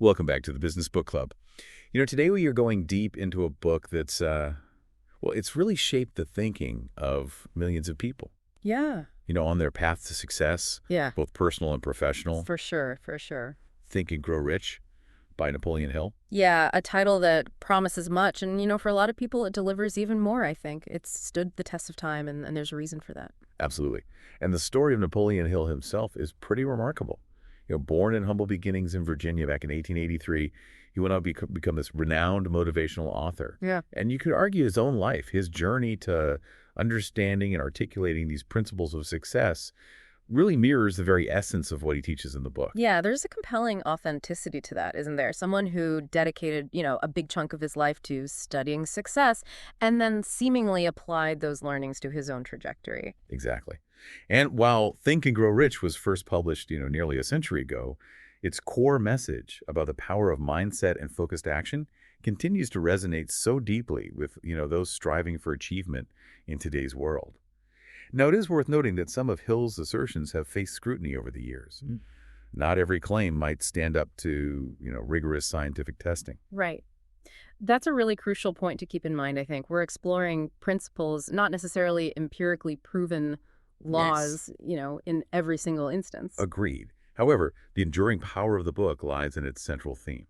Welcome back to the Business Book Club. Today we are going deep into a book that's, it's really shaped the thinking of millions of people, Yeah, on their path to success, yeah, both personal and professional. for sure, for sure. Think and Grow Rich by Napoleon Hill. Yeah, a title that promises much, and for a lot of people, it delivers even more, I think. It's stood the test of time, and there's a reason for that. Absolutely. And the story of Napoleon Hill himself is pretty remarkable. Born in humble beginnings in Virginia back in 1883, he went on to become this renowned motivational author. Yeah. And you could argue his own life, his journey to understanding and articulating these principles of success really mirrors the very essence of what he teaches in the book. Yeah, there's a compelling authenticity to that, isn't there? Someone who dedicated, a big chunk of his life to studying success and then seemingly applied those learnings to his own trajectory. Exactly. And while Think and Grow Rich was first published, nearly a century ago, its core message about the power of mindset and focused action continues to resonate so deeply with, those striving for achievement in today's world. Now, it is worth noting that some of Hill's assertions have faced scrutiny over the years. Not every claim might stand up to, rigorous scientific testing. Right. That's a really crucial point to keep in mind, I think. We're exploring principles, not necessarily empirically proven Yes. laws, in every single instance. Agreed. However, the enduring power of the book lies in its central theme.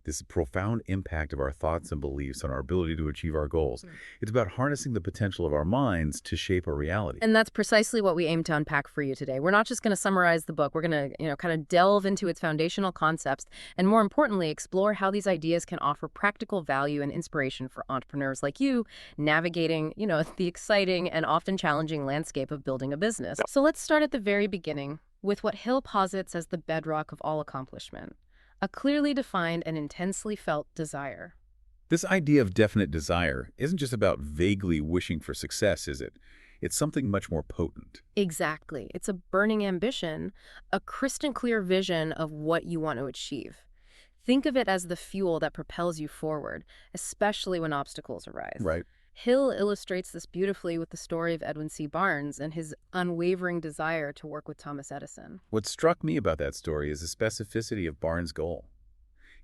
This profound impact of our thoughts and beliefs on our ability to achieve our goals. It's about harnessing the potential of our minds to shape our reality. And that's precisely what we aim to unpack for you today. We're not just going to summarize the book. We're going to, kind of delve into its foundational concepts and more importantly, explore how these ideas can offer practical value and inspiration for entrepreneurs like you navigating, the exciting and often challenging landscape of building a business. So let's start at the very beginning with what Hill posits as the bedrock of all accomplishment, a clearly defined and intensely felt desire. This idea of definite desire isn't just about vaguely wishing for success, is it? It's something much more potent. Exactly. It's a burning ambition, a crystal clear vision of what you want to achieve. Think of it as the fuel that propels you forward, especially when obstacles arise. Right. Hill illustrates this beautifully with the story of Edwin C. Barnes and his unwavering desire to work with Thomas Edison. What struck me about that story is the specificity of Barnes' goal.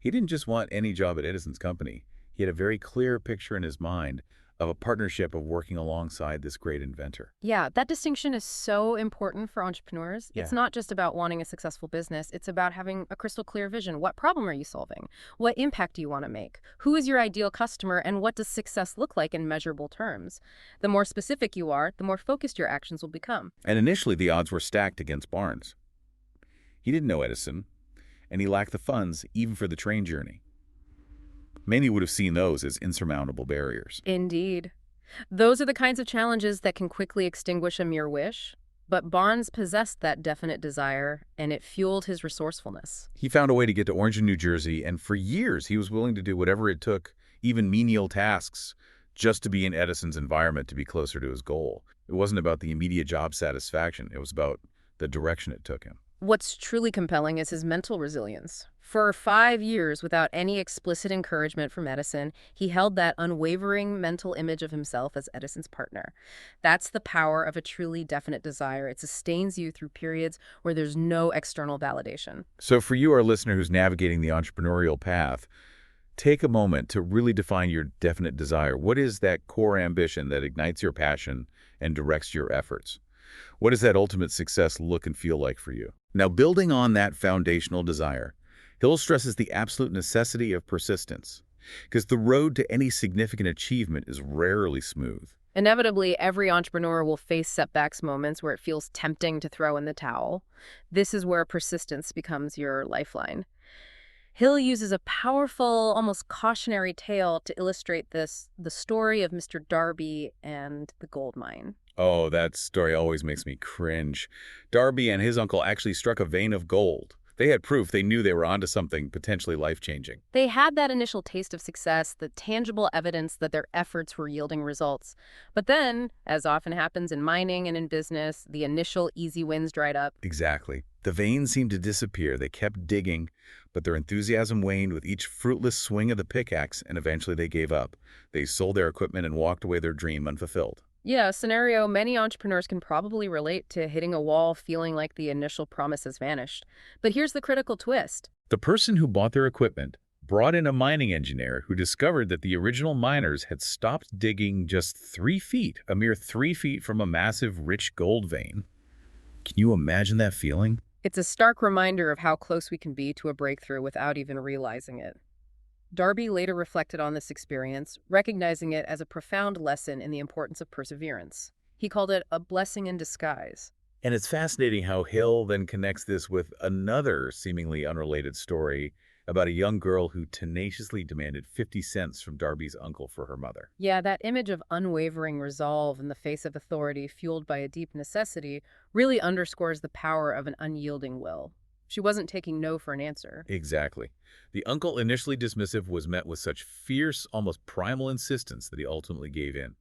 He didn't just want any job at Edison's company. He had a very clear picture in his mind of a partnership of working alongside this great inventor. Yeah, that distinction is so important for entrepreneurs. Yeah. It's not just about wanting a successful business. It's about having a crystal clear vision. What problem are you solving? What impact do you want to make? Who is your ideal customer? And what does success look like in measurable terms? The more specific you are, the more focused your actions will become. And initially, the odds were stacked against Barnes. He didn't know Edison, and he lacked the funds even for the train journey. Many would have seen those as insurmountable barriers. Indeed. Those are the kinds of challenges that can quickly extinguish a mere wish. But Barnes possessed that definite desire, and it fueled his resourcefulness. He found a way to get to Orange, New Jersey, and for years he was willing to do whatever it took, even menial tasks, just to be in Edison's environment to be closer to his goal. It wasn't about the immediate job satisfaction. It was about the direction it took him. What's truly compelling is his mental resilience. For 5 years, without any explicit encouragement from Edison, he held that unwavering mental image of himself as Edison's partner. That's the power of a truly definite desire. It sustains you through periods where there's no external validation. So for you, our listener who's navigating the entrepreneurial path, take a moment to really define your definite desire. What is that core ambition that ignites your passion and directs your efforts? What does that ultimate success look and feel like for you? Now, building on that foundational desire, Hill stresses the absolute necessity of persistence, because the road to any significant achievement is rarely smooth. Inevitably, every entrepreneur will face setbacks, moments where it feels tempting to throw in the towel. This is where persistence becomes your lifeline. Hill uses a powerful, almost cautionary tale to illustrate this, the story of Mr. Darby and the gold mine. Oh, that story always makes me cringe. Darby and his uncle actually struck a vein of gold. They had proof they knew they were onto something potentially life-changing. They had that initial taste of success, the tangible evidence that their efforts were yielding results. But then, as often happens in mining and in business, the initial easy wins dried up. Exactly. The veins seemed to disappear. They kept digging, but their enthusiasm waned with each fruitless swing of the pickaxe, and eventually they gave up. They sold their equipment and walked away their dream unfulfilled. Yeah, a scenario many entrepreneurs can probably relate to hitting a wall feeling like the initial promise has vanished. But here's the critical twist. The person who bought their equipment brought in a mining engineer who discovered that the original miners had stopped digging just 3 feet, a mere 3 feet from a massive rich gold vein. Can you imagine that feeling? It's a stark reminder of how close we can be to a breakthrough without even realizing it. Darby later reflected on this experience, recognizing it as a profound lesson in the importance of perseverance. He called it a blessing in disguise. And it's fascinating how Hill then connects this with another seemingly unrelated story about a young girl who tenaciously demanded 50 cents from Darby's uncle for her mother. Yeah, that image of unwavering resolve in the face of authority fueled by a deep necessity really underscores the power of an unyielding will. She wasn't taking no for an answer. Exactly. The uncle, initially dismissive, was met with such fierce, almost primal insistence that he ultimately gave in.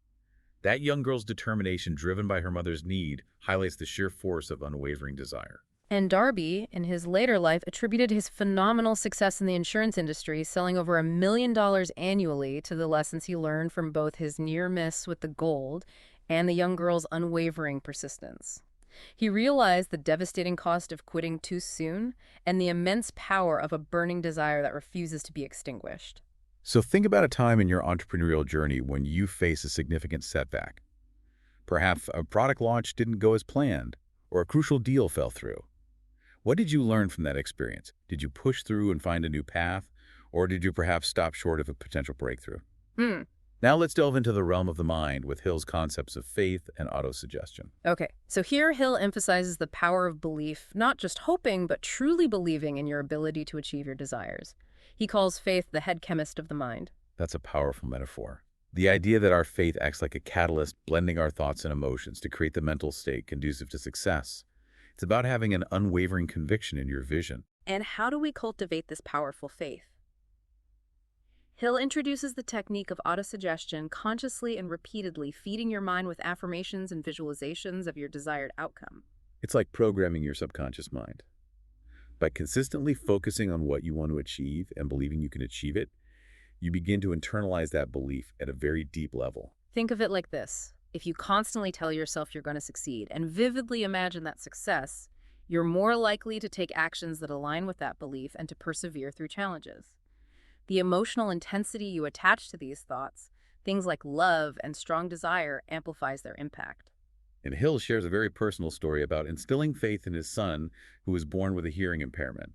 That young girl's determination, driven by her mother's need, highlights the sheer force of unwavering desire. And Darby, in his later life, attributed his phenomenal success in the insurance industry, selling over $1 million annually, to the lessons he learned from both his near miss with the gold and the young girl's unwavering persistence. He realized the devastating cost of quitting too soon and the immense power of a burning desire that refuses to be extinguished. So think about a time in your entrepreneurial journey when you face a significant setback. Perhaps a product launch didn't go as planned, or a crucial deal fell through. What did you learn from that experience? Did you push through and find a new path, or did you perhaps stop short of a potential breakthrough? Hmm. Now let's delve into the realm of the mind with Hill's concepts of faith and autosuggestion. Okay, so here Hill emphasizes the power of belief, not just hoping, but truly believing in your ability to achieve your desires. He calls faith the head chemist of the mind. That's a powerful metaphor. The idea that our faith acts like a catalyst, blending our thoughts and emotions to create the mental state conducive to success. It's about having an unwavering conviction in your vision. And how do we cultivate this powerful faith? Hill introduces the technique of autosuggestion, consciously and repeatedly feeding your mind with affirmations and visualizations of your desired outcome. It's like programming your subconscious mind. By consistently focusing on what you want to achieve and believing you can achieve it, you begin to internalize that belief at a very deep level. Think of it like this. If you constantly tell yourself you're going to succeed and vividly imagine that success, you're more likely to take actions that align with that belief and to persevere through challenges. The emotional intensity you attach to these thoughts, things like love and strong desire, amplifies their impact. And Hill shares a very personal story about instilling faith in his son who was born with a hearing impairment.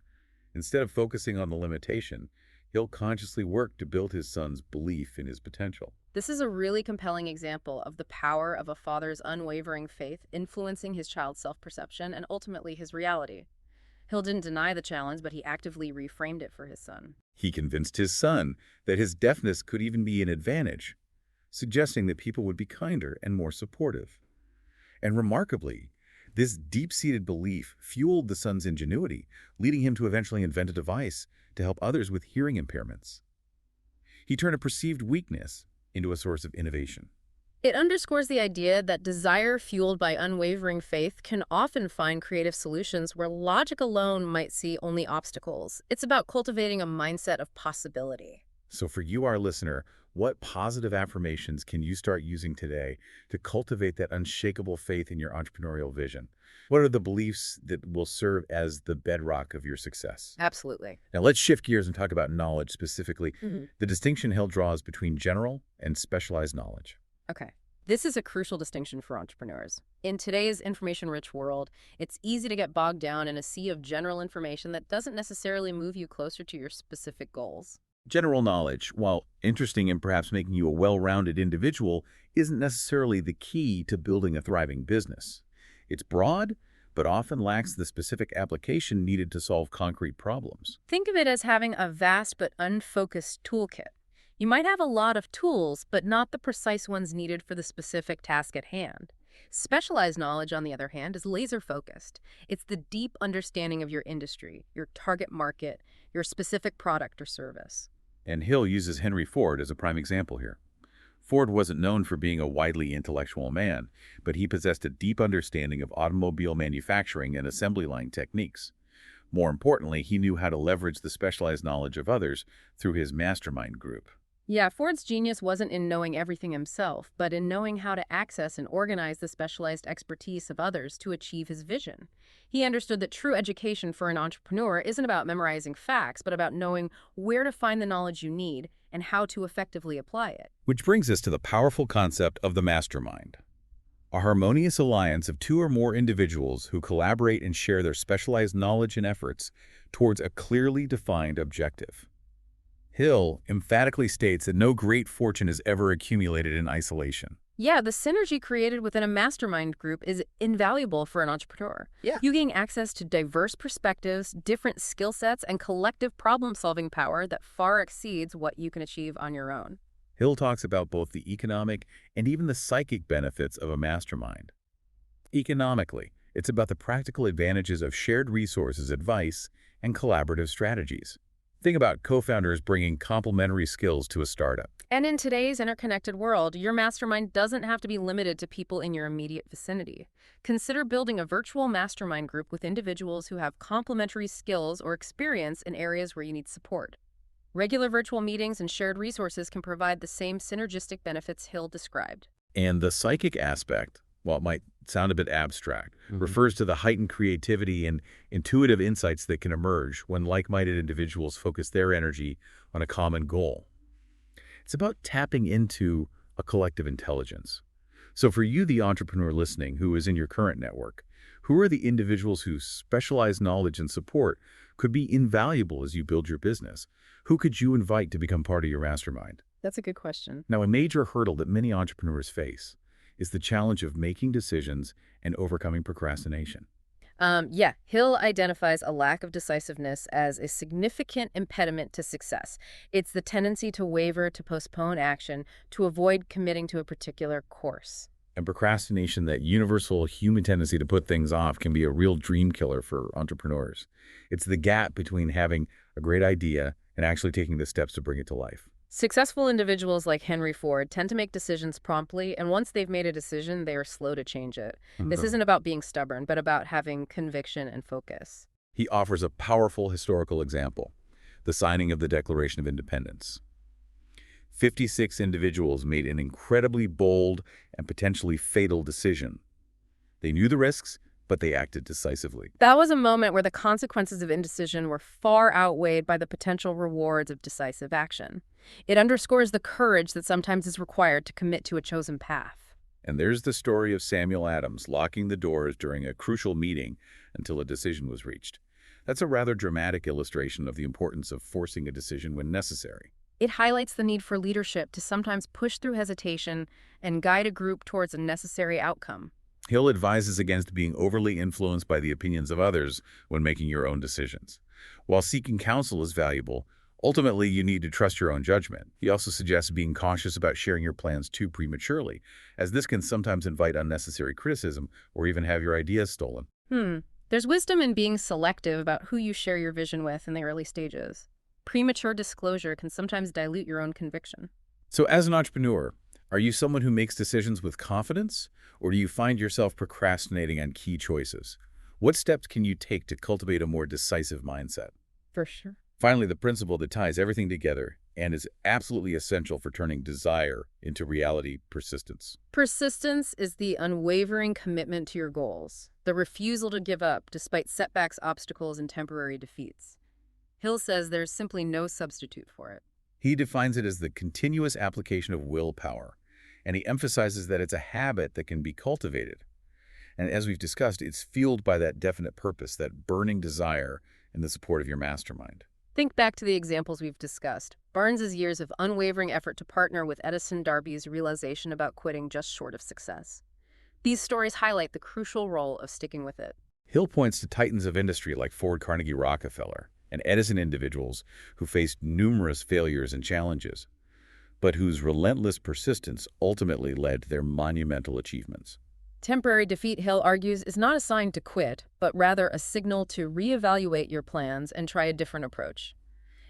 Instead of focusing on the limitation, Hill consciously worked to build his son's belief in his potential. This is a really compelling example of the power of a father's unwavering faith influencing his child's self-perception and ultimately his reality. Hill didn't deny the challenge, but he actively reframed it for his son. He convinced his son that his deafness could even be an advantage, suggesting that people would be kinder and more supportive. And remarkably, this deep-seated belief fueled the son's ingenuity, leading him to eventually invent a device to help others with hearing impairments. He turned a perceived weakness into a source of innovation. It underscores the idea that desire fueled by unwavering faith can often find creative solutions where logic alone might see only obstacles. It's about cultivating a mindset of possibility. So for you, our listener, what positive affirmations can you start using today to cultivate that unshakable faith in your entrepreneurial vision? What are the beliefs that will serve as the bedrock of your success? Absolutely. Now let's shift gears and talk about knowledge specifically, Mhm. the distinction Hill draws between general and specialized knowledge. Okay. This is a crucial distinction for entrepreneurs. In today's information-rich world, it's easy to get bogged down in a sea of general information that doesn't necessarily move you closer to your specific goals. General knowledge, while interesting and perhaps making you a well-rounded individual, isn't necessarily the key to building a thriving business. It's broad, but often lacks the specific application needed to solve concrete problems. Think of it as having a vast but unfocused toolkit. You might have a lot of tools, but not the precise ones needed for the specific task at hand. Specialized knowledge, on the other hand, is laser-focused. It's the deep understanding of your industry, your target market, your specific product or service. And Hill uses Henry Ford as a prime example here. Ford wasn't known for being a widely intellectual man, but he possessed a deep understanding of automobile manufacturing and assembly line techniques. More importantly, he knew how to leverage the specialized knowledge of others through his mastermind group. Yeah, Ford's genius wasn't in knowing everything himself, but in knowing how to access and organize the specialized expertise of others to achieve his vision. He understood that true education for an entrepreneur isn't about memorizing facts, but about knowing where to find the knowledge you need and how to effectively apply it. Which brings us to the powerful concept of the mastermind, a harmonious alliance of two or more individuals who collaborate and share their specialized knowledge and efforts towards a clearly defined objective. Hill emphatically states that no great fortune is ever accumulated in isolation. Yeah, the synergy created within a mastermind group is invaluable for an entrepreneur. Yeah. You gain access to diverse perspectives, different skill sets, and collective problem-solving power that far exceeds what you can achieve on your own. Hill talks about both the economic and even the psychic benefits of a mastermind. Economically, it's about the practical advantages of shared resources, advice, and collaborative strategies. Think about co-founders bringing complementary skills to a startup. And in today's interconnected world, your mastermind doesn't have to be limited to people in your immediate vicinity. Consider building a virtual mastermind group with individuals who have complementary skills or experience in areas where you need support. Regular virtual meetings and shared resources can provide the same synergistic benefits Hill described. And the psychic aspect, while it might sound a bit abstract, refers to the heightened creativity and intuitive insights that can emerge when like-minded individuals focus their energy on a common goal. It's about tapping into a collective intelligence. So for you, the entrepreneur listening who is in your current network, who are the individuals whose specialized knowledge and support could be invaluable as you build your business? Who could you invite to become part of your mastermind? That's a good question. Now, a major hurdle that many entrepreneurs face is the challenge of making decisions and overcoming procrastination. Yeah, Hill identifies a lack of decisiveness as a significant impediment to success. It's the tendency to waver, to postpone action, to avoid committing to a particular course. And procrastination, that universal human tendency to put things off, can be a real dream killer for entrepreneurs. It's the gap between having a great idea and actually taking the steps to bring it to life. Successful individuals like Henry Ford tend to make decisions promptly, and once they've made a decision, they are slow to change it. This isn't about being stubborn, but about having conviction and focus. He offers a powerful historical example, the signing of the Declaration of Independence. 56 individuals made an incredibly bold and potentially fatal decision. They knew the risks, but they acted decisively. That was a moment where the consequences of indecision were far outweighed by the potential rewards of decisive action. It underscores the courage that sometimes is required to commit to a chosen path. And there's the story of Samuel Adams locking the doors during a crucial meeting until a decision was reached. That's a rather dramatic illustration of the importance of forcing a decision when necessary. It highlights the need for leadership to sometimes push through hesitation and guide a group towards a necessary outcome. Hill advises against being overly influenced by the opinions of others when making your own decisions. While seeking counsel is valuable, ultimately you need to trust your own judgment. He also suggests being cautious about sharing your plans too prematurely, as this can sometimes invite unnecessary criticism or even have your ideas stolen. There's wisdom in being selective about who you share your vision with in the early stages. Premature disclosure can sometimes dilute your own conviction. So as an entrepreneur, are you someone who makes decisions with confidence, or do you find yourself procrastinating on key choices? What steps can you take to cultivate a more decisive mindset? For sure. Finally, the principle that ties everything together and is absolutely essential for turning desire into reality: persistence. Persistence is the unwavering commitment to your goals, the refusal to give up despite setbacks, obstacles, and temporary defeats. Hill says there's simply no substitute for it. He defines it as the continuous application of willpower, and he emphasizes that it's a habit that can be cultivated. And as we've discussed, it's fueled by that definite purpose, that burning desire, and the support of your mastermind. Think back to the examples we've discussed. Barnes's years of unwavering effort to partner with Edison, Darby's realization about quitting just short of success. These stories highlight the crucial role of sticking with it. Hill points to titans of industry like Ford, Carnegie, Rockefeller, and Edison, individuals who faced numerous failures and challenges, but whose relentless persistence ultimately led to their monumental achievements. Temporary defeat, Hill argues, is not a sign to quit, but rather a signal to reevaluate your plans and try a different approach.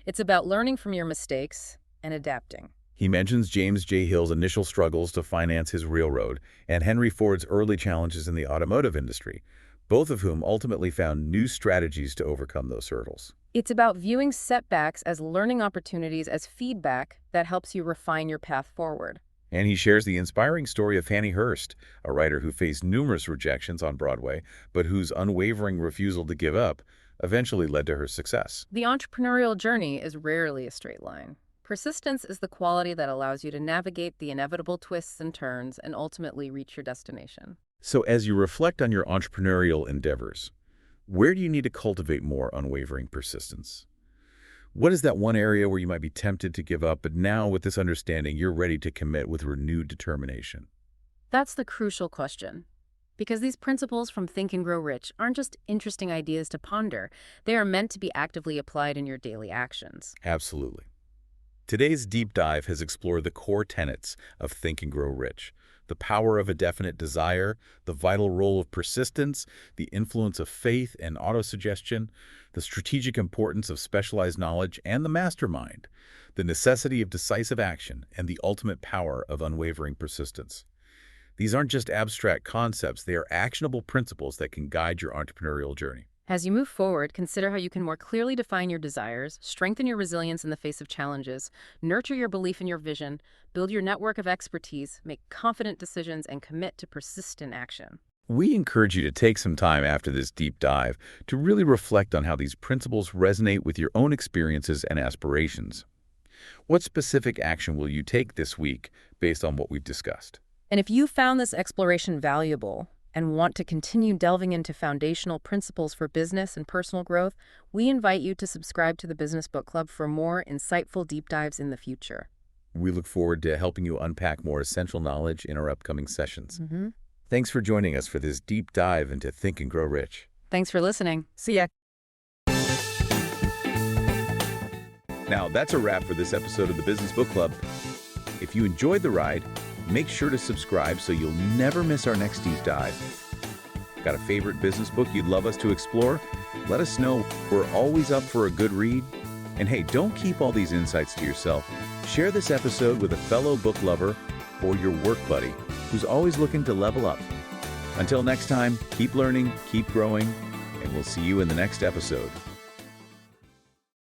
It's about learning from your mistakes and adapting. He mentions James J. Hill's initial struggles to finance his railroad and Henry Ford's early challenges in the automotive industry, both of whom ultimately found new strategies to overcome those hurdles. It's about viewing setbacks as learning opportunities as feedback that helps you refine your path forward. And he shares the inspiring story of Fannie Hurst, a writer who faced numerous rejections on Broadway, but whose unwavering refusal to give up eventually led to her success. The entrepreneurial journey is rarely a straight line. Persistence is the quality that allows you to navigate the inevitable twists and turns and ultimately reach your destination. So as you reflect on your entrepreneurial endeavors, where do you need to cultivate more unwavering persistence? What is that one area where you might be tempted to give up, but now with this understanding, you're ready to commit with renewed determination? That's the crucial question. Because these principles from Think and Grow Rich aren't just interesting ideas to ponder, they are meant to be actively applied in your daily actions. Absolutely. Today's deep dive has explored the core tenets of Think and Grow Rich: the power of a definite desire, the vital role of persistence, the influence of faith and autosuggestion, the strategic importance of specialized knowledge and the mastermind, the necessity of decisive action, and the ultimate power of unwavering persistence. These aren't just abstract concepts, they are actionable principles that can guide your entrepreneurial journey. As you move forward, consider how you can more clearly define your desires, strengthen your resilience in the face of challenges, nurture your belief in your vision, build your network of expertise, make confident decisions, and commit to persistent action. We encourage you to take some time after this deep dive to really reflect on how these principles resonate with your own experiences and aspirations. What specific action will you take this week based on what we've discussed? And if you found this exploration valuable and want to continue delving into foundational principles for business and personal growth, we invite you to subscribe to the Business Book Club for more insightful deep dives in the future. We look forward to helping you unpack more essential knowledge in our upcoming sessions. Thanks for joining us for this deep dive into Think and Grow Rich. Thanks for listening. See ya. Now, that's a wrap for this episode of the Business Book Club. If you enjoyed the ride, make sure to subscribe so you'll never miss our next deep dive. Got a favorite business book you'd love us to explore? Let us know. We're always up for a good read. And hey, don't keep all these insights to yourself. Share this episode with a fellow book lover or your work buddy who's always looking to level up. Until next time, keep learning, keep growing, and we'll see you in the next episode.